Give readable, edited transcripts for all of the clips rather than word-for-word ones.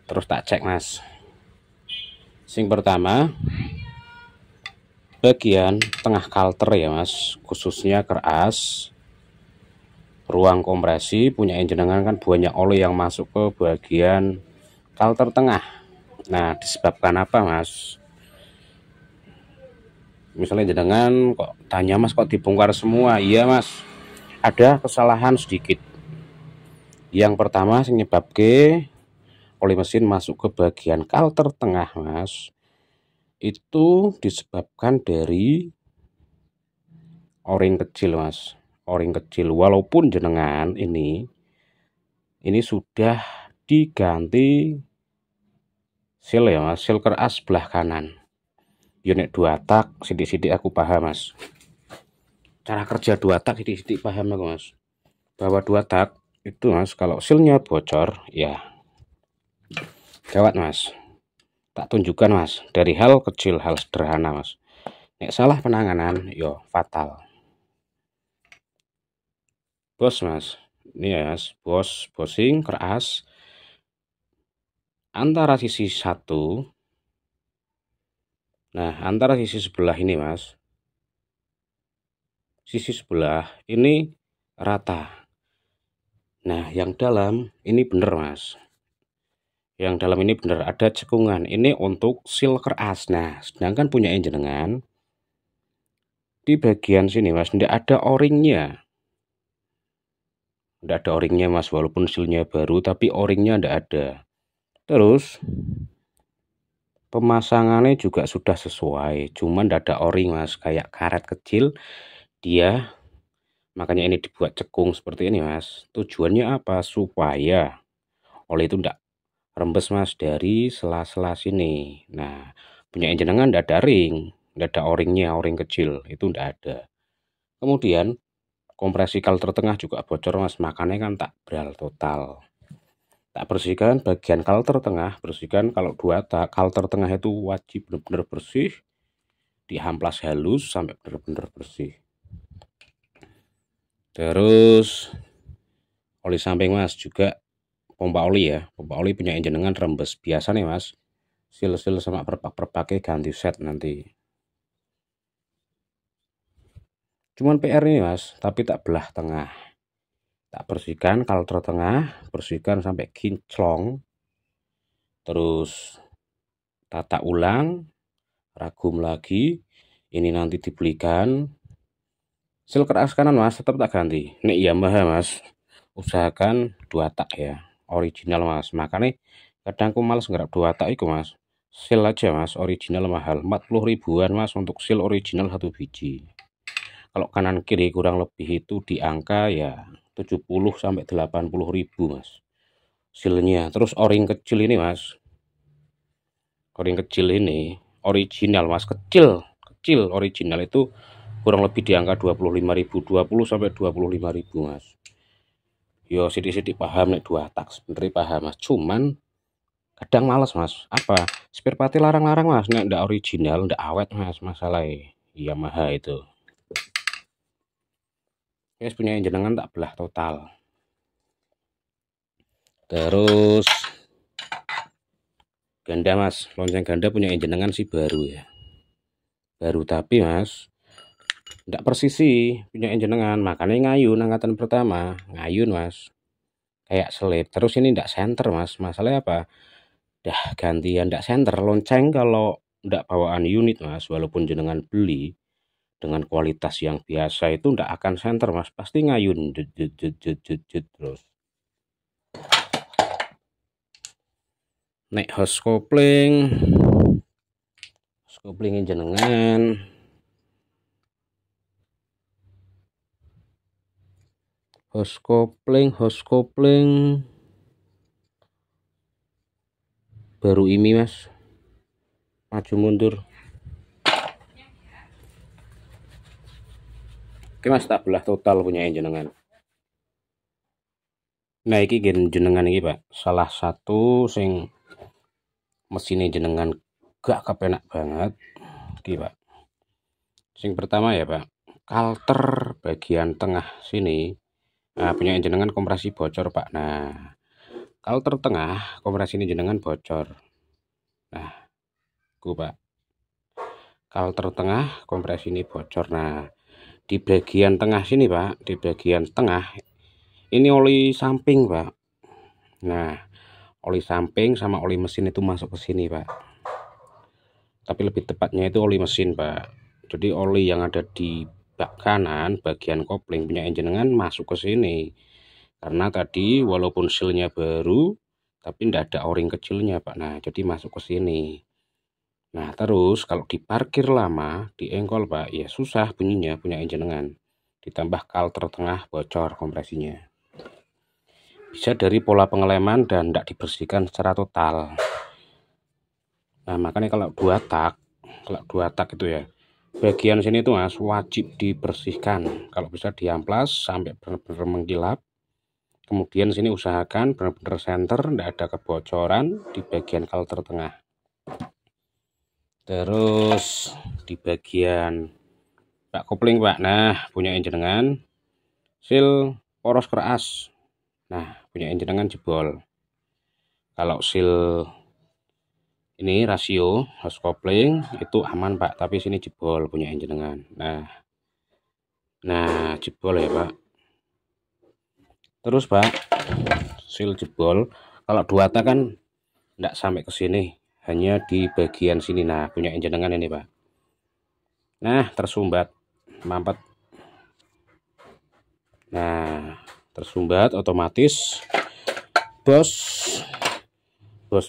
Terus tak cek mas. Sing pertama bagian tengah kalter ya mas, khususnya keras ruang kompresi punya jenengan kan banyak oli yang masuk ke bagian kalter tengah. Nah disebabkan apa mas? Misalnya jenengan kok tanya mas kok dibongkar semua, iya mas ada kesalahan sedikit. Yang pertama sing nyebabke oli mesin masuk ke bagian kalter tengah mas, itu disebabkan dari o-ring kecil mas, o-ring kecil. Walaupun jenengan ini sudah diganti seal ya mas, seal keras sebelah kanan. Unit 2 tak sidik-sidik aku paham mas, cara kerja 2 tak sidik-sidik paham aku mas, bahwa 2 tak itu mas kalau sealnya bocor ya gawat mas. Tak tunjukkan mas dari hal kecil, hal sederhana mas, nek salah penanganan yo fatal bos mas. Ini ya mas, bosing keras antara sisi satu, nah antara sisi sebelah ini mas, sisi sebelah ini rata. Nah yang dalam ini bener mas, yang dalam ini bener ada cekungan, ini untuk seal keras. Nah sedangkan punya jenengan di bagian sini mas tidak ada o-ringnya, tidak ada o-ringnya mas, walaupun sealnya baru tapi o-ringnya tidak ada. Terus pemasangannya juga sudah sesuai, cuman tidak ada o-ring mas, kayak karet kecil dia. Makanya ini dibuat cekung seperti ini mas. Tujuannya apa? Supaya oli itu tidak rembes mas dari sela-sela sini. Nah punya jenengan tidak ada ring, tidak ada o-ringnya, o-ring kecil itu tidak ada. Kemudian kompresi kalter tengah juga bocor mas, makanya kan tak bral total. Tak bersihkan bagian kalter tengah, bersihkan. Kalau 2 tak kalter tengah itu wajib benar-benar bersih, diamplas halus sampai benar-benar bersih. Terus oli samping mas juga pompa oli ya, pompa oli punya jenengan rembes biasa nih mas, seal-seal sama perpak-perpaknya ganti set nanti. Cuman PR ini mas, tapi tak belah tengah. Tak bersihkan kalter tengah, bersihkan sampai kinclong. Terus tata ulang, ragum lagi. Ini nanti dibelikan seal keras kanan mas, tetap tak ganti. Nek Yamaha mas, usahakan 2 tak ya, original mas. Makanya kadang aku males ngerap 2 tak itu mas, seal aja mas, original mahal 40 ribuan mas untuk seal original 1 biji. Kalau kanan kiri kurang lebih itu di angka ya 70 sampai 80 ribu mas sealnya. Terus o-ring kecil ini mas, o-ring kecil ini original mas, kecil original itu kurang lebih di angka 25.000, 20 sampai 25.000 mas. Yo sidik-sidik paham nek 2 tak sebenarnya paham mas, cuman kadang males mas, apa spare part larang-larang mas, nek ndak original ndak awet mas, masalahnya Yamaha itu. Guys punya jenengan tak belah total. Terus ganda mas, lonceng ganda punya jenengan sih baru ya, baru tapi mas tidak persisi punya jenengan, makanya ngayun angkatan pertama ngayun mas kayak selip. Terus ini tidak center mas, masalahnya apa, dah gantian tidak center lonceng. Kalau tidak bawaan unit mas, walaupun jenengan beli dengan kualitas yang biasa itu tidak akan center mas, pasti ngayun terus. Nek hose kopling jenengan hose kopling baru ini mas, maju mundur. Oke mas, tak belah total punya jenengan. Nah iki jenengan iki pak, salah satu sing mesinnya jenengan gak kepenak banget iki pak. Sing pertama ya pak, kalter bagian tengah sini, nah punya jenengan kompresi bocor pak. Nah Kalau tertengah kompresi ini jenengan bocor. Nah, Pak. Kalau tertengah kompresi ini bocor. Nah, di bagian tengah sini, Pak, di bagian tengah ini oli samping, Pak. Nah, oli samping sama oli mesin itu masuk ke sini, Pak. Tapi lebih tepatnya itu oli mesin, Pak. Jadi oli yang ada di bak kanan bagian kopling punya jenengan masuk ke sini. Karena tadi walaupun sealnya baru tapi tidak ada o-ring kecilnya, Pak. Nah, jadi masuk ke sini. Nah, terus kalau diparkir lama di engkol, Pak, ya susah bunyinya punya jenengan. Ditambah kal tertengah bocor kompresinya. Bisa dari pola pengeleman dan tidak dibersihkan secara total. Nah, makanya kalau dua tak itu ya, bagian sini tuh Mas wajib dibersihkan. Kalau bisa diamplas sampai benar-benar mengkilap. Kemudian sini usahakan benar-benar center, tidak ada kebocoran di bagian kal tertengah. Terus di bagian bak kopling, Pak. Nah, punya jenengan seal poros keras. Nah, punya jenengan jebol. Kalau seal ini rasio hose kopling itu aman, Pak, tapi sini jebol punya jenengan. Nah, jebol ya, Pak. Terus, Pak, seal jebol. Kalau dua tak kan tidak sampai ke sini, hanya di bagian sini. Nah, punya jenengan ini, Pak. Nah, tersumbat mampet. Nah, tersumbat otomatis bos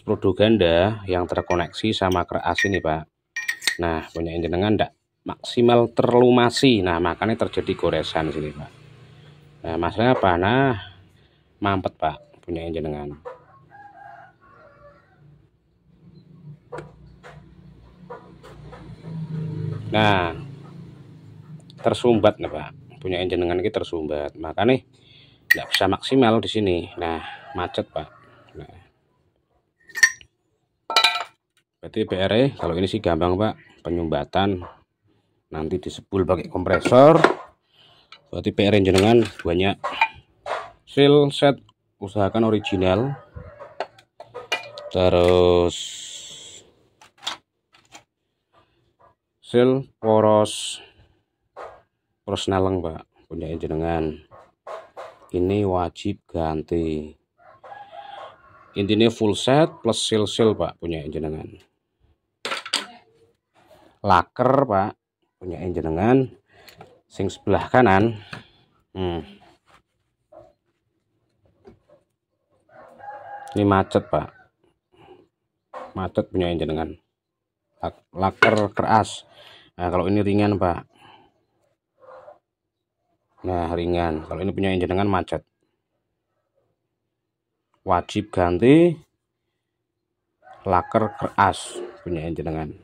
produk ganda yang terkoneksi sama keras ini, Pak. Nah, punya jenengan enggak maksimal terlumasi. Nah, makanya terjadi goresan sini, Pak. Nah, masalahnya apa? Nah, mampet, Pak, punya jenengan. Nah, tersumbat nih, Pak, punya jenengan ini tersumbat, makanya nggak bisa maksimal di sini. Nah, macet, Pak. Nah, berarti PR kalau ini sih gampang, Pak, penyumbatan nanti disebul pakai kompresor. Berarti PR jenengan banyak. Seal set usahakan original. Terus seal poros naleng, Pak, punya jenengan ini wajib ganti. Intinya full set plus seal Pak, punya jenengan. Laker, Pak, punya jenengan sing sebelah kanan. Ini macet, Pak, macet punya jenengan. Laker keras. Nah, kalau ini ringan, Pak. Nah, ringan. Kalau ini punya jenengan macet. Wajib ganti laker keras punya jenengan.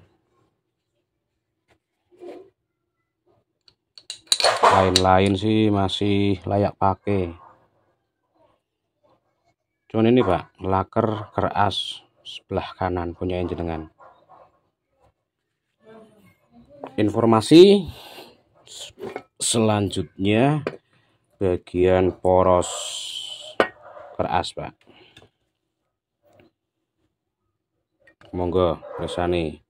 Lain-lain sih masih layak pakai. Cuman ini, Pak, laker keras sebelah kanan punya jenengan. Informasi selanjutnya bagian poros keras, Pak. Monggo resani.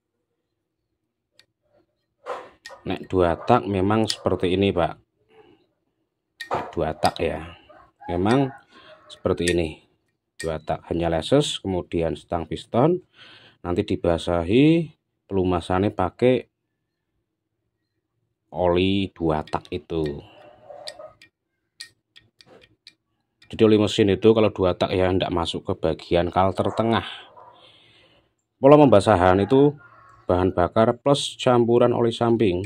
Nek dua tak memang seperti ini, Pak. Dua tak ya, memang seperti ini. Dua tak hanya leses, kemudian stang piston, nanti dibasahi pelumasannya pakai oli dua tak itu. Jadi oli mesin itu kalau dua tak ya tidak masuk ke bagian kal tertengah. Pola pembasahan itu bahan bakar plus campuran oli samping.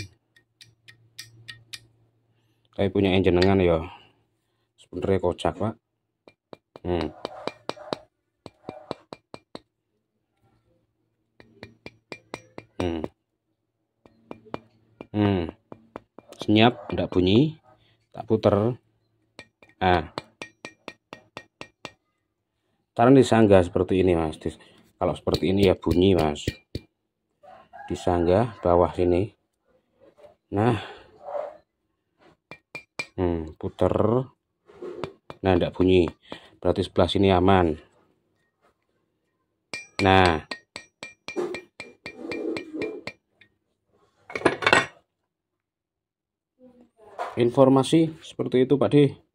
Kayak punya jenengan ya sebenarnya kocak, Pak. Senyap, enggak bunyi, tak puter. Nah, cara disanggah seperti ini, Mas. Kalau seperti ini ya bunyi, Mas. Disanggah bawah sini. Nah, puter. Nah, enggak bunyi. Berarti sebelah sini aman. Nah, informasi seperti itu Pak D.